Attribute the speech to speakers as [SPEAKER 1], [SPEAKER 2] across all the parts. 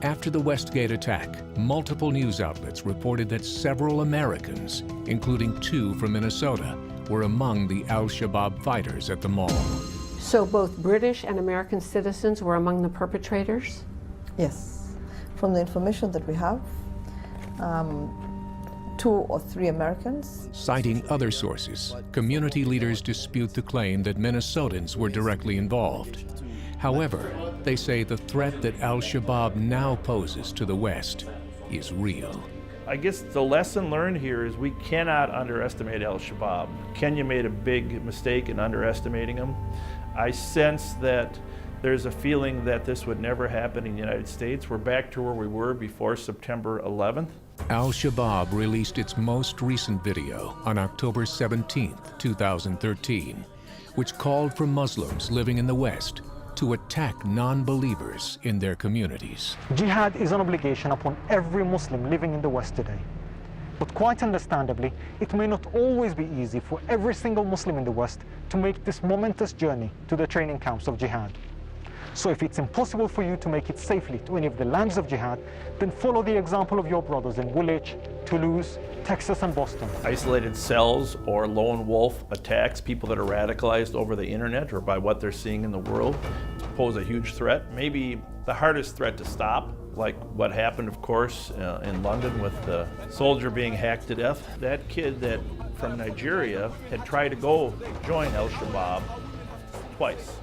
[SPEAKER 1] After the Westgate attack, multiple news outlets reported that several Americans, including 2 from Minnesota, were among the AlShabaab fighters at the mall.
[SPEAKER 2] So both British and American citizens were among the perpetrators?
[SPEAKER 3] Yes. From the information that we have, 2 or 3 Americans.
[SPEAKER 1] Citing other sources, community leaders dispute the claim that Minnesotans were directly involved. However, they say the threat that AlShabaab now poses to the West is real.
[SPEAKER 4] I guess the lesson learned here is we cannot underestimate AlShabaab. Kenya made a big mistake in underestimating them. I sense that there's a feeling that this would never happen in the United States. We're back to where we were before September 11th.
[SPEAKER 1] AlShabaab released its most recent video on October 17, 2013, which called for Muslims living in the West to attack non-believers in their communities.
[SPEAKER 5] Jihad is an obligation upon every Muslim living in the West today. But quite understandably, it may not always be easy for every single Muslim in the West to make this momentous journey to the training camps of Jihad. So if it's impossible for you to make it safely to any of the lands of Jihad, then follow the example of your brothers in Woolwich, Toulouse, Texas, and Boston.
[SPEAKER 4] Isolated cells or lone wolf attacks, people that are radicalized over the internet or by what they're seeing in the world, pose a huge threat. Maybe the hardest threat to stop, like what happened, of course, in London with the soldier being hacked to death. That kid that from Nigeria had tried to go join AlShabaab twice.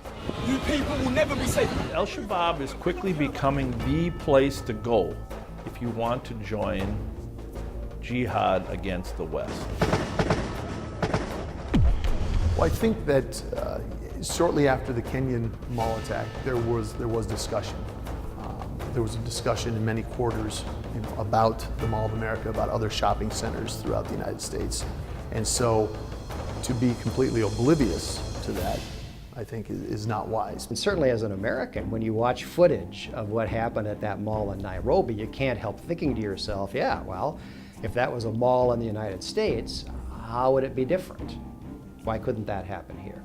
[SPEAKER 6] You people will never be safe.
[SPEAKER 4] AlShabaab is quickly becoming the place to go if you want to join jihad against the West.
[SPEAKER 7] Well, I think that shortly after the Kenyan mall attack, there was discussion. There was a discussion in many quarters, about the Mall of America, about other shopping centers throughout the United States, and so to be completely oblivious to that, I think, is not wise.
[SPEAKER 8] And certainly as an American, when you watch footage of what happened at that mall in Nairobi, you can't help thinking to yourself, yeah, well, if that was a mall in the United States, how would it be different? Why couldn't that happen here?